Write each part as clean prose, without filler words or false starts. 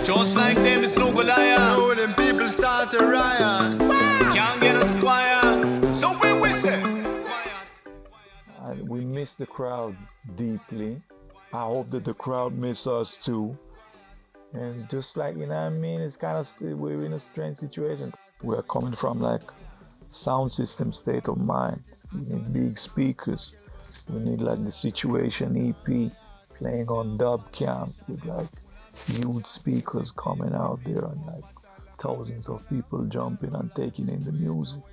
Just like them, it's no Goliath. Know them people start to riot. Can't get a squire. So when we say, we miss the crowd deeply. I hope that the crowd miss us too. And just like, you know what I mean, it's kind of, we're in a strange situation. We're coming from like sound system state of mind. We need big speakers. We need like the Situation EP playing on dub camp with like huge speakers coming out there and like thousands of people jumping and taking in the music.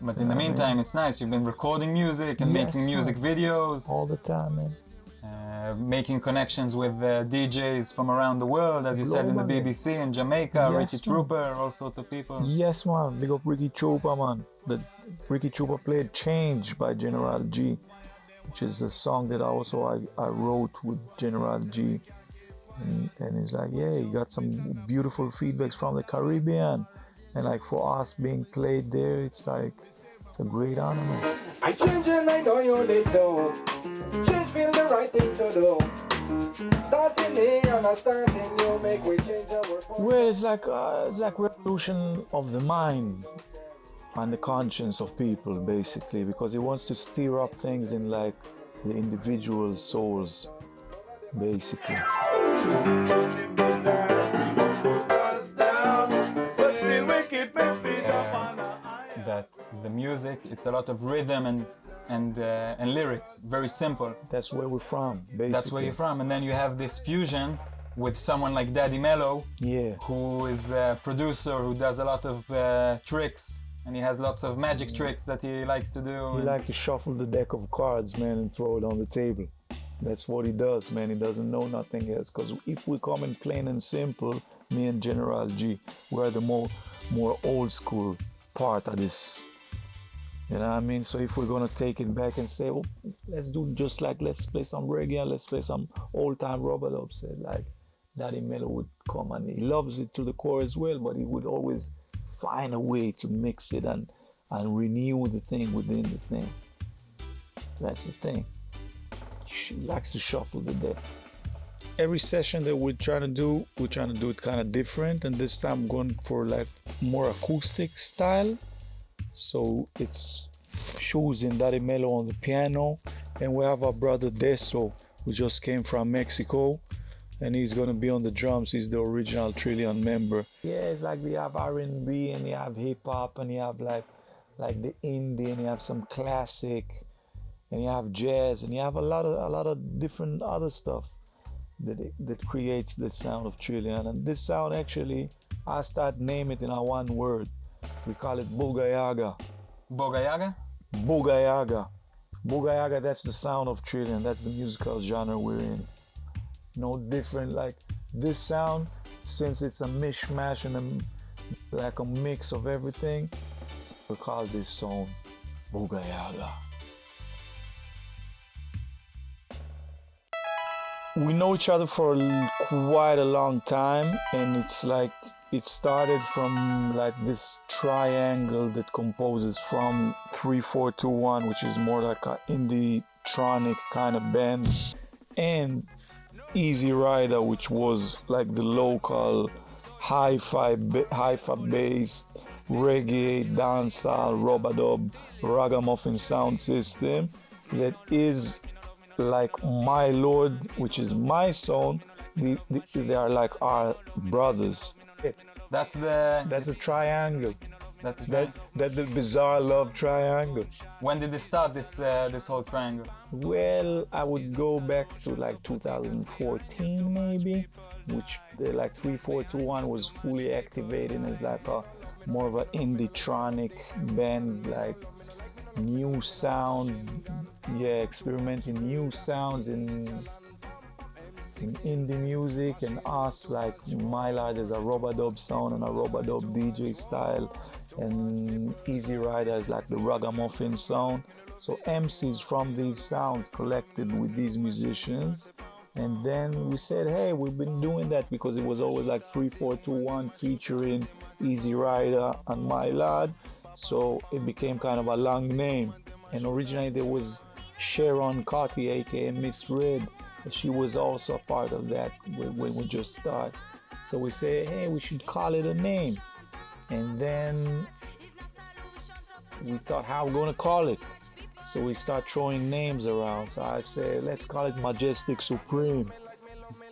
But in the meantime, it's nice. You've been recording music and making music videos. All the time, man. Making connections with DJs from around the world, as you said in the BBC in Jamaica, Ricky Trooper, all sorts of people. Yes, man. Big up Ricky Trooper, man. Ricky Trooper played Change by General G, which is a song that I wrote with General G. And he's like, yeah, he got some beautiful feedbacks from the Caribbean. And like for us being played there, it's like, it's a great honor, man. I change and I know you little. Change feel the right thing to do. Starting here and starting you make we change our phone. Well, it's like revolution of the mind and the conscience of people, basically, because he wants to stir up things in like the individual souls, basically. That the music, it's a lot of rhythm and lyrics, very simple. That's where we're from, basically. That's where you're from, and then you have this fusion with someone like Daddy Mello, who is a producer who does a lot of tricks, and he has lots of magic tricks that he likes to do. He likes to shuffle the deck of cards, man, and throw it on the table. That's what he does, man. He doesn't know nothing else. Because if we come in plain and simple, me and General G, we're the more old school part of this. You know what I mean? So if we're gonna take it back and say, well, let's do just like, let's play some reggae, let's play some old-time rubber dub, said like Daddy Mello would come, and he loves it to the core as well, but he would always find a way to mix it and renew the thing within the thing. That's the thing. He likes to shuffle the deck. Every session that we're trying to do it kind of different, and this time I'm going for like more acoustic style. So it's Shoes and Daddy Mello on the piano, and we have our brother Deso, who just came from Mexico, and he's gonna be on the drums. He's the original Trilion member. Yeah, it's like we have R&B and you have hip hop and you have like the indie and you have some classic and you have jazz and you have a lot of different other stuff that creates the sound of Trilion. And this sound actually, I start naming it in a one word. We call it Bugayaga. Bugayaga? Bugayaga. Bugayaga, that's the sound of Trilion. That's the musical genre we're in. No different, like this sound, since it's a mishmash and like a mix of everything, we call this song Bugayaga. We know each other for quite a long time, and it's like it started from like this triangle that composes from 3-4-2-1, which is more like an indie-tronic kind of band, and Easy Rider, which was like the local hi-fi based reggae, dancehall, rubadub, ragamuffin sound system that is like My Lord, which is my sound. They are like our brothers. That's the triangle. That's the bizarre love triangle. When did it start, this whole triangle? Well, I would go back to like 2014 maybe, which like 3-4-2-1 was fully activated as like a more of an indie-tronic band, like new sound, experimenting new sounds in indie music, and us like My Lord is a rubadub sound and a rubadub DJ style, and Easy Rider is like the ragamuffin sound. So MCs from these sounds collected with these musicians, and then we said, hey, we've been doing that because it was always like 3-4-2-1 featuring Easy Rider and My Lord, so it became kind of a long name. And originally there was Sharon Carty, aka Miss Red. She was also a part of that when we just start. So we say, hey, we should call it a name. And then we thought, how we're gonna call it? So we start throwing names around. So I say, let's call it Majestic Supreme.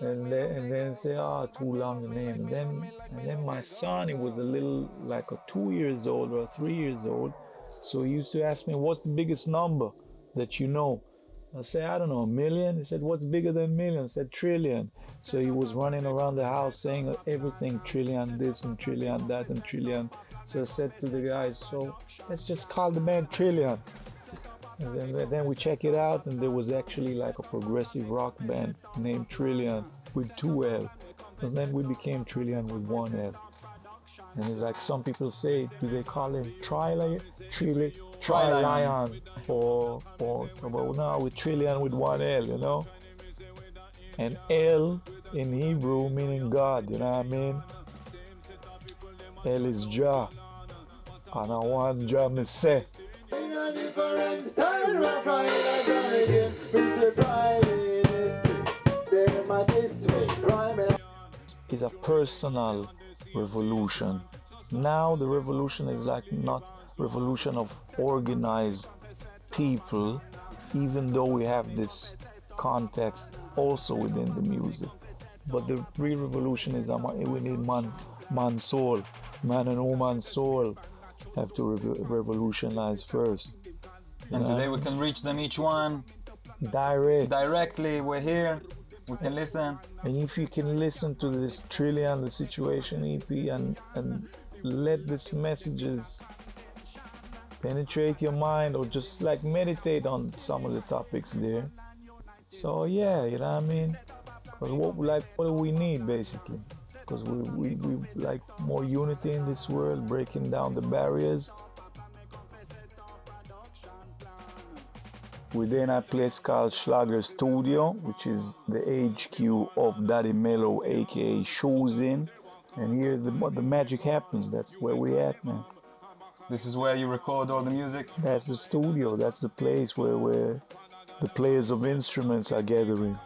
And then say, too long the name. And then my son, he was a little, like a 2 years old or 3 years old. So he used to ask me, what's the biggest number that you know? I said, I don't know, 1 million? He said, what's bigger than 1 million? I said, trillion. So he was running around the house saying everything, trillion this and trillion that and trillion. So I said to the guys, so let's just call the band Trilion. And then we check it out, and there was actually like a progressive rock band named Trilion with 2 L. And then we became Trilion with 1 L. And it's like some people say, do they call him Trilion? Or well, now with Trilion with 1 L, you know? And L in Hebrew meaning God, you know what I mean? L is Jah. And I want Jah me say. It's a personal revolution. Now the revolution is like not revolution of organized people, even though we have this context also within the music. But the real revolution is we need man soul, man and woman soul have to revolutionize first. And today we can reach them each one directly. We're here. We can listen. And if you can listen to this Trilion, the Situation EP, and let these messages penetrate your mind, or just like meditate on some of the topics there. So yeah, you know what I mean? Because what do we need basically? Because we like more unity in this world, breaking down the barriers. Within a place called Schlager Studio, which is the HQ of Daddy Mellow, aka Shozin. And here the magic happens. That's where we at, man. This is where you record all the music? That's the studio. That's the place where the players of instruments are gathering.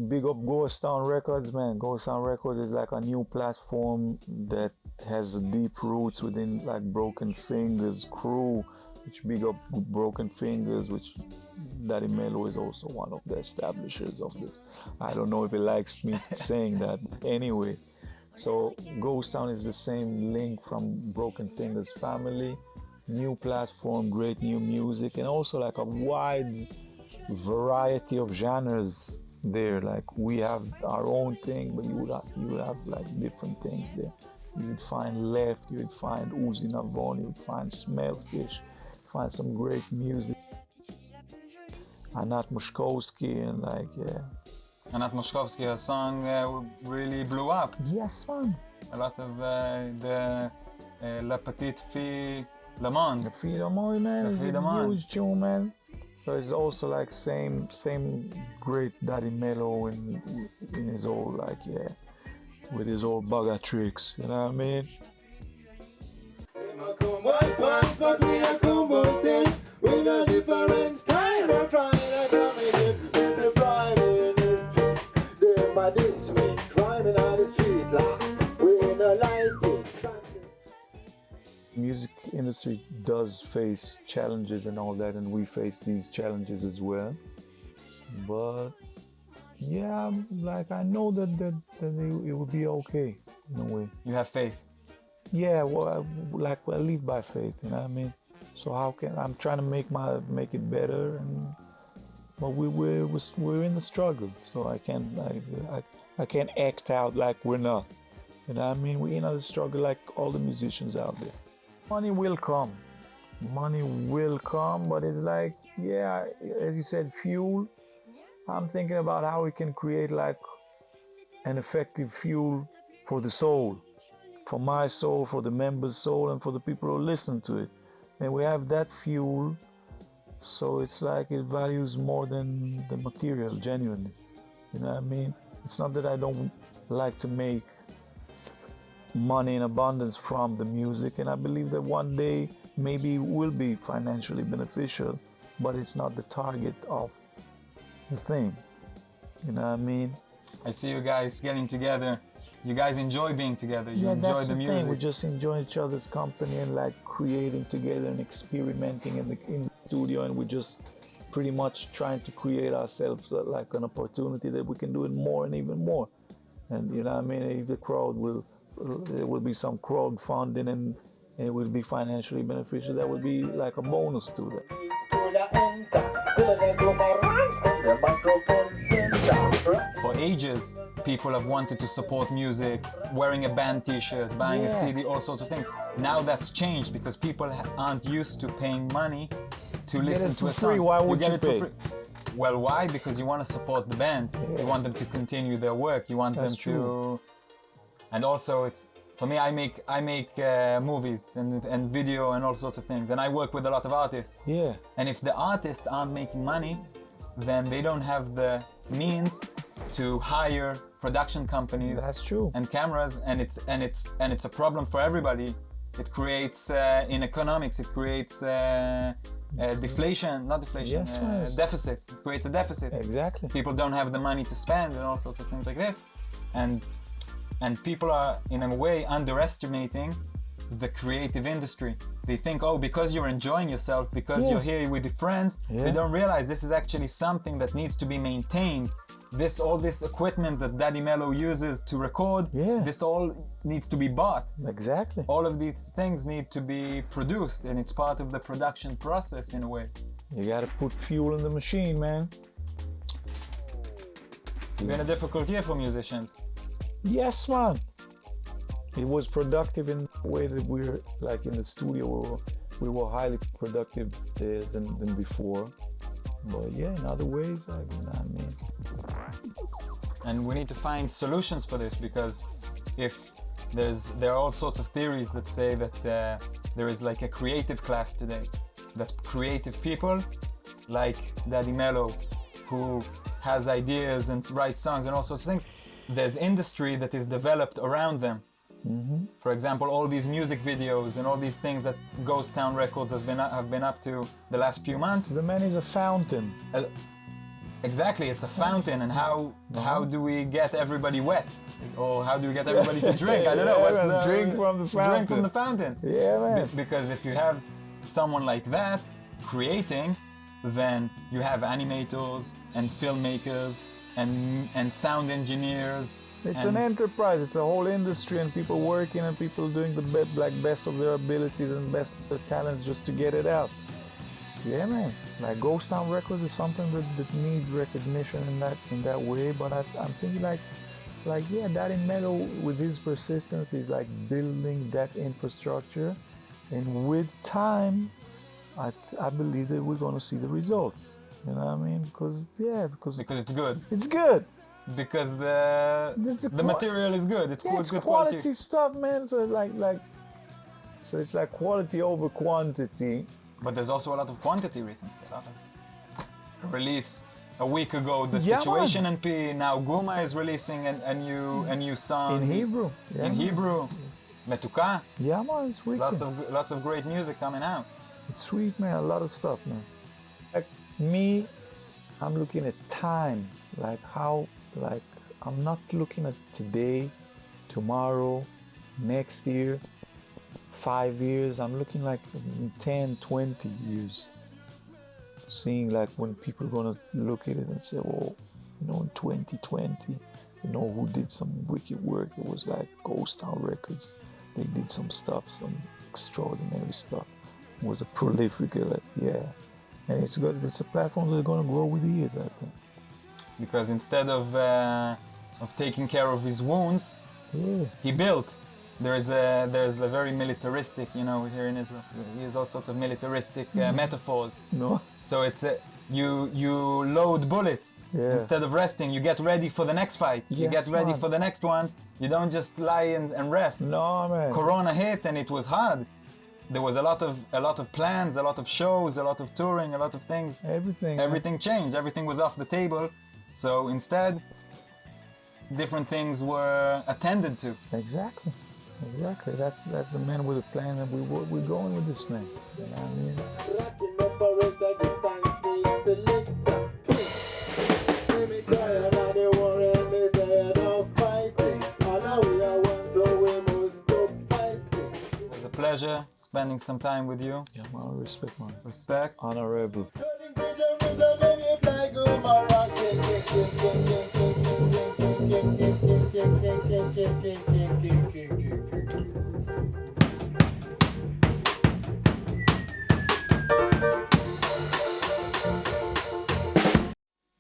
Big up Ghostown Records, man. Ghostown Records is like a new platform that has deep roots within like Broken Fingers crew, which big up Broken Fingers, which Daddy Mellow is also one of the establishers of this. I don't know if he likes me saying that. Anyway, so Ghostown is the same link from Broken Fingers family. New platform, great new music, and also like a wide variety of genres there. Like we have our own thing, but you would have like different things there. You would find Left, you would find Uzi Navon, you would find Smellfish, find some great music. Anat Mushkowski and like, yeah. Anat Mushkowski, her song really blew up. Yes, man. A lot of the La Petite Fille Le Monde. La Fille Le Monde, man, is a huge tune, man. So it's also like same great Daddy Mellow in his old like, yeah, with his old bugger tricks, you know what I mean? Music industry does face challenges and all that, and we face these challenges as well. But yeah, like I know that it will be okay in a way. You have faith? Yeah, well, I live by faith, you know what I mean? So I'm trying to make it better, but we're in the struggle. So I can't act out like we're not. You know what I mean? We're in the struggle like all the musicians out there. Money will come, but it's like, yeah, as you said, fuel. I'm thinking about how we can create like an effective fuel for the soul, for my soul, for the members' soul, and for the people who listen to it. And we have that fuel, so it's like it values more than the material, genuinely. You know what I mean? It's not that I don't like to make money in abundance from the music, and I believe that one day maybe it will be financially beneficial, but it's not the target of the thing. You know what I mean? I see you guys getting together. You guys enjoy being together. You enjoy that's the the music. thing. We just enjoy each other's company and like creating together and experimenting in the studio, and we're just pretty much trying to create ourselves like an opportunity that we can do it more and even more. And you know what I mean? If the crowd there will be some crowdfunding and it will be financially beneficial, that would be like a bonus to that. For ages, people have wanted to support music, wearing a band t-shirt, buying a CD, all sorts of things. Now that's changed because people aren't used to paying money to listen to a song. Why would you pay? For free. Well, why? Because you want to support the band. You want them to continue their work. You want them to... And also, it's for me. I make movies and video and all sorts of things, and I work with a lot of artists. Yeah. And if the artists aren't making money, then they don't have the means to hire production companies. That's true. And cameras, and it's a problem for everybody. It creates in economics. It creates deflation, not deflation. Yes. Deficit. It creates a deficit. Exactly. People don't have the money to spend and all sorts of things like this, and people are in a way underestimating the creative industry. They think, oh, because you're enjoying yourself, because you're here with your friends, they don't realize this is actually something that needs to be maintained. All this equipment that Daddy Mello uses to record, this all needs to be bought. Exactly. All of these things need to be produced, and it's part of the production process in a way. You gotta put fuel in the machine, man. It's been a difficult year for musicians. Yes, man. It was productive in the way that we're like in the studio. We were highly productive than before. But yeah, in other ways, like, you know what I mean. And we need to find solutions for this, because if there are all sorts of theories that say that there is like a creative class today, that creative people like Daddy Mello, who has ideas and writes songs and all sorts of things, there's industry that is developed around them. Mm-hmm. For example, all these music videos and all these things that Ghostown Records have been up to the last few months. The man is a fountain. Exactly, it's a fountain, and how do we get everybody wet? Or how do we get everybody to drink? I don't know. What's the drink from the fountain? Drink from the fountain. Yeah, man. Because if you have someone like that creating, then you have animators and filmmakers and sound engineers. It's an enterprise. It's a whole industry, and people working and people doing the best of their abilities and best of their talents just to get it out. Yeah, man. Like Ghostown Records is something that needs recognition in that way. But I'm thinking like yeah, Daddy Mello with his persistence is like building that infrastructure, and with time, I believe that we're gonna see the results. You know what I mean? Because it's good. It's good. Because the material is good. It's good quality stuff, man. So it's like quality over quantity. But there's also a lot of quantity recently. A lot of release a week ago. The Situation NP. Now Guma is releasing a new song in Hebrew. Yeah, in Hebrew. Metuka. Yeah, man, it's wicked. Lots of great music coming out. It's sweet, man. A lot of stuff, man. Like me, I'm looking at time. I'm not looking at today, tomorrow, next year, 5 years. I'm looking like in 10, 20 years. Seeing like when people are gonna look at it and say, well, you know, in 2020, you know who did some wicked work? It was like Ghostown Records. They did some stuff, some extraordinary stuff. It was a prolific, and it's a platform that's gonna grow with the years, I think. Because instead of taking care of his wounds, he built. There's a very militaristic, you know, here in Israel. We use all sorts of militaristic metaphors. No. So it's you load bullets instead of resting. You get ready for the next fight. You get ready for the next one. You don't just lie and rest. No, man. Corona hit and it was hard. There was a lot of plans, a lot of shows, a lot of touring, a lot of things. Everything changed. Everything was off the table. So instead, different things were attended to. Exactly. That's the man with a plan, and we're going with this thing. You know what I mean? selector. See me tired of the war and me tired of fighting. And now we are one, so we must stop fighting. It was a pleasure spending some time with you. Yeah, man, respect, man. Respect. Honorable. Turning to Jerusalem, it like Umara.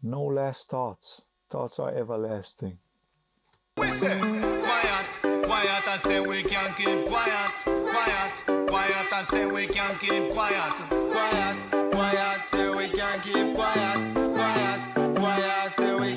No last thoughts. Thoughts are everlasting. We say quiet, quiet and say we can't keep quiet, quiet, quiet and say we can't keep quiet, Quiet, quiet, say we can't keep quiet. Quiet, quiet, say we